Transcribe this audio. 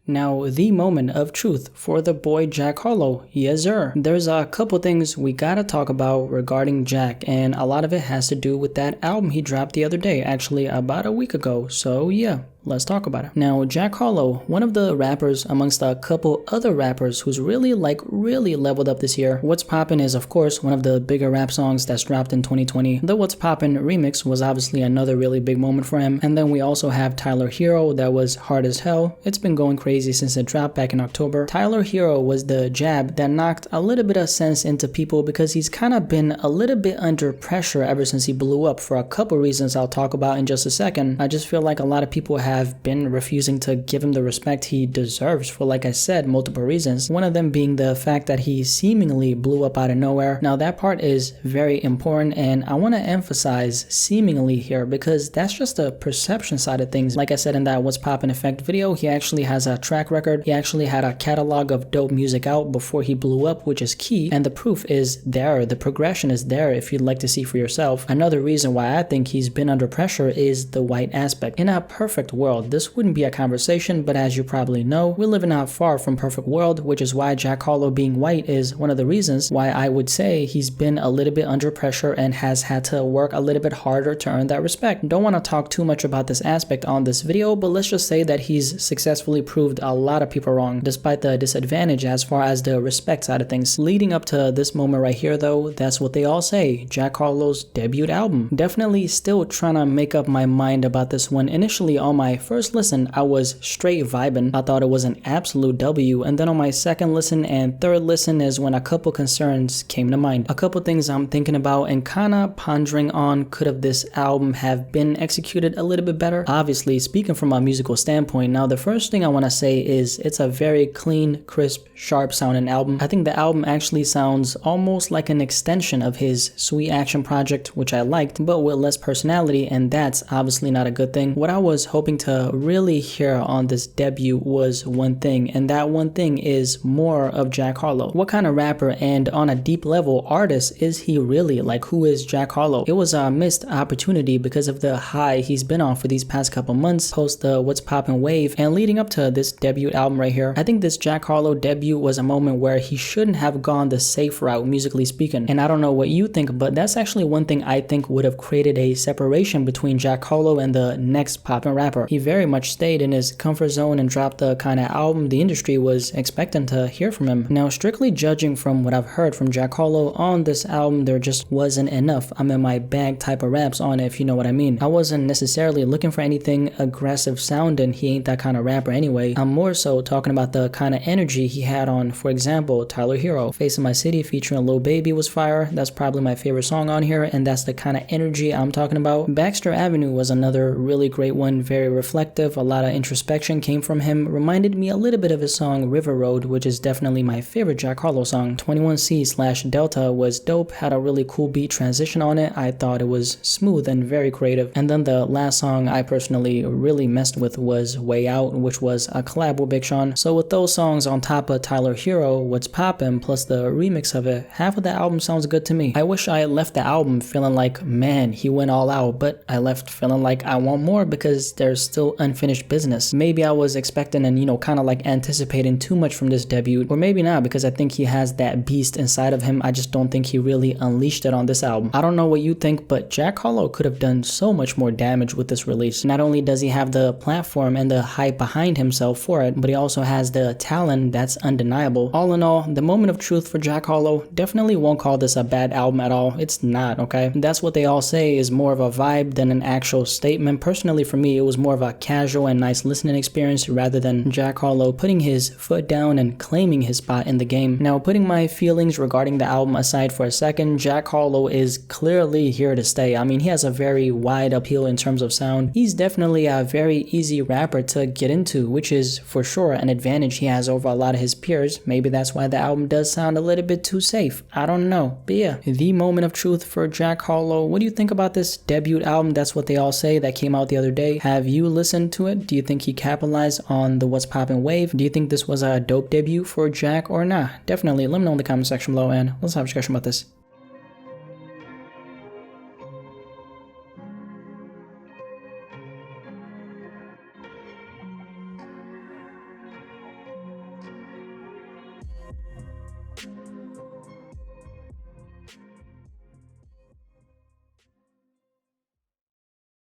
Now, the moment of truth for the boy Jack Harlow. Yes sir. There's a couple things we gotta talk about regarding Jack, and a lot of it has to do with that album he dropped the other day, actually about a week ago, so yeah. Let's talk about it. Now, Jack Harlow, one of the rappers amongst a couple other rappers who's really leveled up this year. What's Poppin' is of course one of the bigger rap songs that's dropped in 2020. The What's Poppin' remix was obviously another really big moment for him. And then we also have Tyler Hero, that was hard as hell. It's been going crazy since it dropped back in October. Tyler Hero was the jab that knocked a little bit of sense into people because he's kind of been a little bit under pressure ever since he blew up for a couple reasons I'll talk about in just a second. I just feel like a lot of people have been refusing to give him the respect he deserves for, like I said, multiple reasons. One of them being the fact that he seemingly blew up out of nowhere. Now that part is very important, and I want to emphasize seemingly here because that's just the perception side of things. Like I said in that What's Poppin' Effect video, he actually has a track record. He actually had a catalog of dope music out before he blew up, which is key, and the proof is there. The progression is there if you'd like to see for yourself. Another reason why I think he's been under pressure is the white aspect. In a perfect world, this wouldn't be a conversation, but as you probably know, we live in a far from perfect world, which is why Jack Harlow being white is one of the reasons why I would say he's been a little bit under pressure and has had to work a little bit harder to earn that respect. Don't want to talk too much about this aspect on this video, but let's just say that he's successfully proved a lot of people wrong, despite the disadvantage as far as the respect side of things. Leading up to this moment right here though, that's what they all say, Jack Harlow's debut album. Definitely still trying to make up my mind about this one. Initially on my first listen, I was straight vibing. I thought it was an absolute W, and then on my second listen and third listen is when a couple concerns came to mind. A couple things I'm thinking about and kinda pondering on, could have this album have been executed a little bit better? Obviously, speaking from a musical standpoint, now the first thing I want to say is it's a very clean, crisp, sharp sounding album. I think the album actually sounds almost like an extension of his Sweet Action project, which I liked, but with less personality, and that's obviously not a good thing. What I was hoping to really hear on this debut was one thing, and that one thing is more of Jack Harlow. What kind of rapper and on a deep level artist is he really? Like, who is Jack Harlow? It was a missed opportunity because of the high he's been on for these past couple months post the What's Poppin' wave and leading up to this debut album right here. I think this Jack Harlow debut was a moment where he shouldn't have gone the safe route, musically speaking. And I don't know what you think, but that's actually one thing I think would have created a separation between Jack Harlow and the next poppin' rapper. He very much stayed in his comfort zone and dropped the kind of album the industry was expecting to hear from him. Now, strictly judging from what I've heard from Jack Harlow on this album, there just wasn't enough I'm in my bag type of raps on it, if you know what I mean. I wasn't necessarily looking for anything aggressive sounding. He ain't that kind of rapper anyway. I'm more so talking about the kind of energy he had on, for example, Tyler Hero. Face of My City featuring Lil Baby was fire. That's probably my favorite song on here, and that's the kind of energy I'm talking about. Baxter Avenue was another really great one, very reflective. A lot of introspection came from him. Reminded me a little bit of his song River Road, which is definitely my favorite Jack Harlow song. 21C/Delta was dope, had a really cool beat transition on it. I thought it was smooth and very creative. And then the last song I personally really messed with was Way Out, which was a collab with Big Sean. So with those songs on top of Tyler Hero, What's Poppin', plus the remix of it, half of the album sounds good to me. I wish I left the album feeling like, man, he went all out, but I left feeling like I want more because there's still unfinished business. Maybe I was expecting and, kind of like anticipating too much from this debut, or maybe not, because I think he has that beast inside of him. I just don't think he really unleashed it on this album. I don't know what you think, but Jack Harlow could have done so much more damage with this release. Not only does he have the platform and the hype behind himself for it, but he also has the talent that's undeniable. All in all, the moment of truth for Jack Harlow, definitely won't call this a bad album at all. It's not, okay? That's what they all say is more of a vibe than an actual statement. Personally, for me, it was more of a casual and nice listening experience rather than Jack Harlow putting his foot down and claiming his spot in the game. Now, putting my feelings regarding the album aside for a second, Jack Harlow is clearly here to stay. I mean, he has a very wide appeal in terms of sound. He's definitely a very easy rapper to get into, which is for sure an advantage he has over a lot of his peers. Maybe that's why the album does sound a little bit too safe. I don't know. But yeah, the moment of truth for Jack Harlow. What do you think about this debut album? That's what they all say that came out the other day. Have you listened to it? Do you think he capitalized on the What's Poppin' wave? Do you think this was a dope debut for Jack or not? Definitely let me know in the comment section below and let's have a discussion about this.